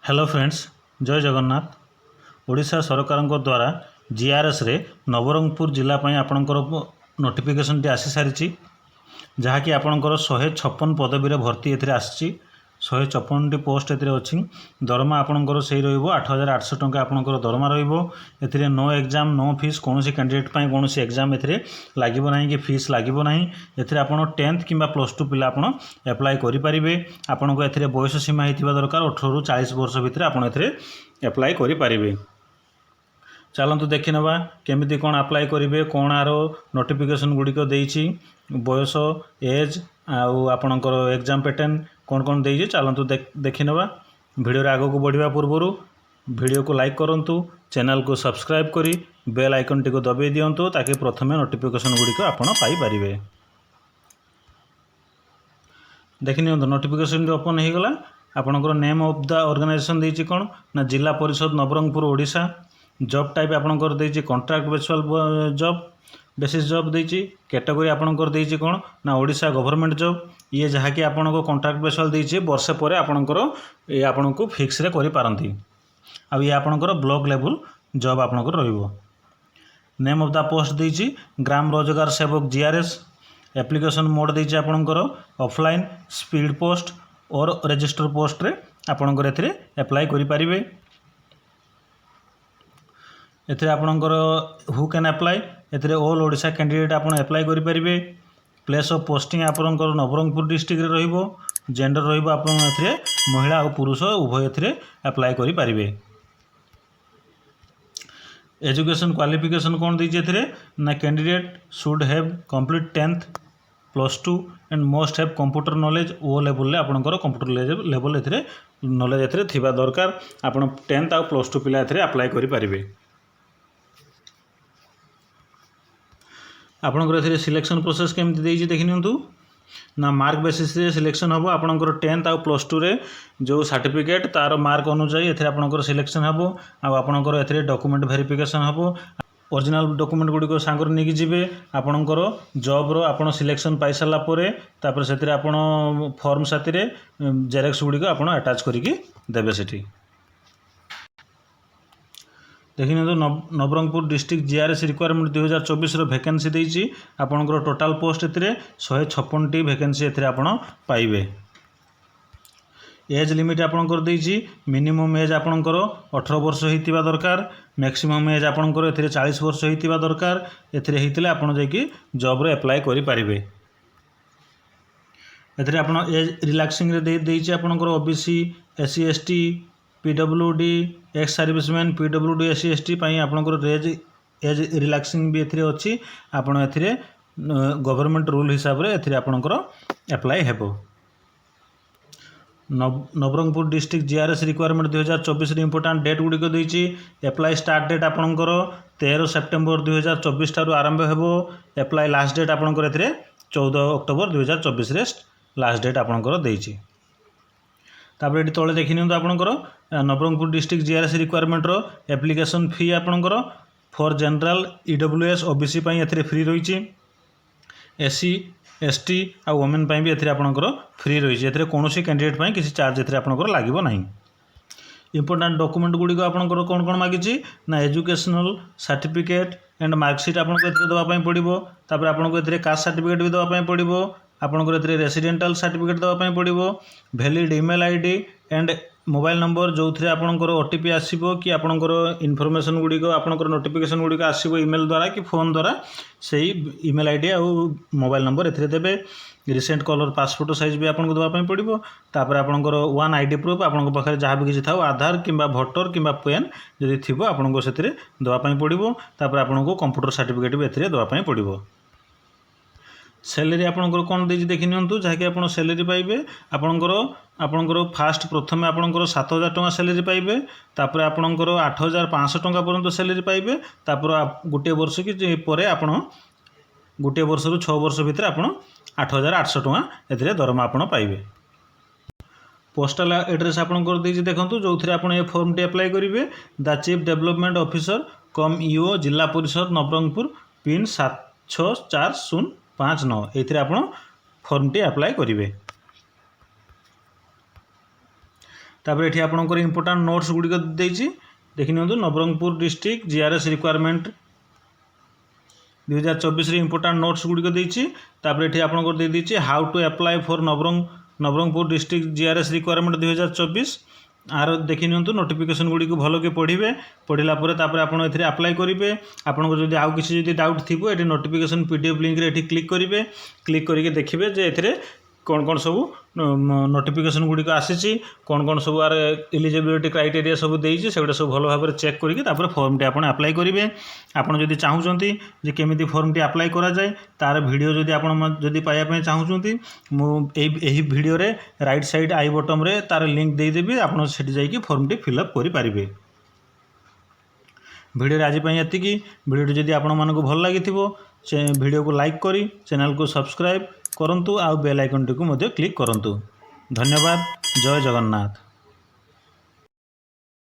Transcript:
Hello friends, जय जगन्नाथ। ओडिशा सरकार द्वारा जीआरएस रे नवरंगपुर जिला आपणकर नोटिफिकेशन टी आसी सारी जहाँकि आपणकर 156 पदवी भर्ती एथिरे आसी 156 टी पोस्ट एथिरे अछि। दरमा आपणकर सही रहिबो 8800 टंका आपणकर दरमा रहिबो। एथिरे नो एग्जाम नो फीस, कोनोसी कैंडिडेट पई कोनोसी एग्जाम एथिरे लागिबो नाही कि फीस लागिबो नाही। एथिरे आपण 10th किंबा +2 पिला आपण अप्लाई करि परिबे। आपणको एथिरे बयस सीमा हेतिबा दरकार 18 रु 40 वर्ष भितर आपण एथिरे अप्लाई करि परिबे। चलतु देखि नवा केमिति कोन अप्लाई करिवे, कोन आरो नोटिफिकेशन गुडिको देइछि, बयस एज आउ आपणकर एग्जाम पैटर्न कोन कोन देइछि। चलतु देखि नवा। वीडियो रे आगो को बढ़िबा पूर्वरु वीडियो को लाइक करंतु, चैनल को सब्सक्राइब करी बेल आइकन टी को दबाई दियंतु ताकि प्रथमे नोटिफिकेशन गुडिको आपण पाई परिबे। देखि नियंतु नोटिफिकेशन ओपन हो गला। आपणकर नेम ऑफ द ऑर्गेनाइजेशन देइछि कोन ना जिला परिषद नवरंगपुर ओडिशा। जॉब टाइप आपणकर देइछि कॉन्ट्रैक्ट बेसिस जॉब देइछि। कैटेगरी आपणकर देइछि कोन ना ओडिशा गवर्नमेंट जॉब। ये जहाँ कि आपणको कॉन्ट्रैक्ट बेसिस देइछि वर्षे पर आपणकर ये आपणको फिक्स रे करि पारंती। आ ये आपणकर ब्लॉक लेवल जॉब आपणकर रहिबो। नेम ऑफ द पोस्ट देइछि Gram Rozgar Sevak GRS. Application mode देइछि आपणकर ऑफलाइन, स्पीड पोस्ट और रजिस्टर पोस्ट रे आपणकर एथिरे अप्लाई करि परिबे। एथिरे आपणकर हु कैन अप्लाई, एथिरे ऑल ओडिशा कैंडिडेट आपण अप्लाई करि परिबे। प्लेस ऑफ पोस्टिंग आपणकर नवरंगपुर डिस्ट्रिक्ट रे रहिबो। जेंडर रहिबो आपण एथिरे महिला और पुरुष उभय एथिरे अप्लाई करि परिबे। एजुकेशन क्वालिफिकेशन कोन देइछि एथिरे ना candidate should have complete 10th +2 and most have computer knowledge. O level ले आपणकर कंप्यूटर लेवल एथिरे नॉलेज एथिरे थिबा दरकार। आपण 10th आ +2 पिला एथिरे अप्लाई करि परिबे। आपणकर एथिरे सिलेक्शन प्रोसेस केमति देइछि देखि नियंतु ना मार्क बेसिस रे सिलेक्शन हबो। आपणकर 10th आ +2 रे जो सर्टिफिकेट तार मार्क अनुसार एथिरे आपणकर सिलेक्शन हबो। आ आपणकर एथिरे डॉक्यूमेंट वेरिफिकेशन हबो। ओरिजिनल डॉक्यूमेंट गुडी को सांगर नेकी जिवे। आपणकर जॉब रो आपण सिलेक्शन पाई साला परे तापर सेतिरे आपण फॉर्म साथी रे जेरॉक्स गुडी को आपण अटैच करिकि देबे सेठी। देखिए तो नवरंगपुर डिस्ट्रिक्ट जीआरएस रिक्वायरमेंट 2024 रो वैकेंसी देइछि। आपणकर टोटल पोस्ट एथिरे 156 टी वैकेंसी एथिरे आपण पाइबे। एज लिमिट आपणकर देइछि मिनिमम एज आपणकर 18 वर्ष हेतिबा दरकार। मैक्सिमम एज आपणकर एथिरे 40 वर्ष हेतिबा दरकार। एथिरे हेतिले आपण जायकि जॉब रे अप्लाई करि परिबे। एथिरे आपण एज रिलैक्सिंग रे देइछि आपणकर OBC, SC ST, PWD, ex serviceman, PWD, SC ST पई आपणकर एज रिलैक्सिंग भी एथिरे अछि। आपण एथिरे गवर्नमेंट रूल हिसाब रे एथिरे आपणकर अप्लाई हेबो। नवरंगपुर डिस्ट्रिक्ट जीआरएस रिक्वायरमेंट 2024 रे इंपोर्टेंट डेट गुडी को देइछि। अप्लाई स्टार्ट डेट आपणकर 13 सेप्टेम्बर 2024 ठारू आरंभ हेबो। अप्लाई लास्ट डेट आपणकर एथिरे 14 अक्टोबर 2024 रे लास्ट डेट आपणकर देइछि। तापर एटी तळे देखि नियंतु आपणकर नवरंगपुर डिस्ट्रिक्ट जीआरएस रिक्वायरमेंट रो एप्लिकेशन फी आपणकर फॉर जनरल ईडब्ल्यूएस ओबीसी पई एथिरे फ्री रहिछि। एससी एसटी आ वुमेन पई भी एथिरे आपणकर फ्री रहिछि। एथिरे कोनोसी कैंडिडेट पई किसी चार्ज एथिरे आपणकर लागिबो नाही। इंपोर्टेंट डॉक्यूमेंट गुडी को आपणकर कोन कोन मागिछि ना एजुकेशनल सर्टिफिकेट एंड मार्कशीट आपणको एथिरे दवा पई पडिबो। तापर आपणको एथिरे कास्ट सर्टिफिकेट भी दवा पई पडिबो। आपणकर एथिरे रेसिडेंटल सर्टिफिकेट दवा पई पडिबो। Valid email ID and mobile number जो थे आपणकर ओटीपी आसीबो कि आपणकर इनफॉरमेशन गुडी को आपणकर नोटिफिकेशन गुडी को आसीबो ईमेल द्वारा कि फोन द्वारा सेही ईमेल आईडी आ मोबाइल नंबर एथिरे देबे। रिसेंट कलर पासपोर्ट साइज भी आपनको दवा पई पडिबो। तापर आपणकर वन आईडी प्रूफ आपणको पाखरे जहाँ भी किछि थाउ आधार किंबा वोटर किंबा पेन जदि थिबो आपणको सेथिरे दवा पई पडिबो। तापर आपणको कंप्यूटर सर्टिफिकेट भी एथिरे दवा पई पडिबो। सैलरी आपणकर कोन देछि देखि नियंतु जहाँकि आपण सैलरी पाइबे। आपणकर फास्ट प्रथमे आपणकर 7000 टंका सैलरी पाइबे। तापर आपणकर 8500 टंका पर्यंत सैलरी पाइबे। तापर गोटे वर्ष कि परे आपण गोटे वर्ष रु 6 वर्ष भितर आपण 8800 टंका एथिरे दरमा आपण पाइबे। पोस्टल एड्रेस आपणकर देछि देखंतु जो थरे आपण ए फॉर्म टी अप्लाई करिवे। The chief development officer cum EO Zilla Parishad Nabarangpur pin 764059 एथिरे आपण फॉर्म टी अप्लाई करिवे। तापर एठी आपनकर इंपोर्टेंट नोट्स गुडी को देइछि देखि नियंतु नवरंगपुर डिस्ट्रिक्ट जीआरएस रिक्वायरमेंट 2024 रे इंपोर्टेंट नोट्स गुडी को देइछि तापर एठी आपनकर दे दिछि how to apply for Nabarangpur district GRS requirement 2024 आर देखि नियंतु नोटिफिकेशन गुडी को भलो के पढिबे पढिला परे तापर आपण एथिरे अप्लाई करिवे आपनको जदि आउ किछि जदि डाउट थिबो एठी नोटिफिकेशन पीडीएफ लिंक रे एठी क्लिक करिवे क्लिक करिके देखिबे जे एथिरे कौन कौन सब नोटिफिकेशन गुड़िक आसी कौन कौन सब आर एलिजिबिलिटी क्राइटेरिया सब देइछि सेगुडा सब भलो भाबरे चेक करके तापर फॉर्म टी आपण अप्लाई करिवे आपण जदि चाहुचंती जे केमिति फॉर्म टी अप्लाई करा जाय तार वीडियो जदि आपण जदि पाया पय चाहुचंती मु एही वीडियो रे राइट साइड आई बटन रे तार लिंक दे देबी आपण सेठी जाई कि फॉर्म टी फिल अप करि पारिबे। वीडियो आज एतिकी वीडियो जदि आपण मानको भल लागिथिबो से वीडियो को लाइक करी चैनल को सब्सक्राइब करंतु आ बेल आइकन टी को क्लिक करंतु। धन्यवाद। जय जगन्नाथ।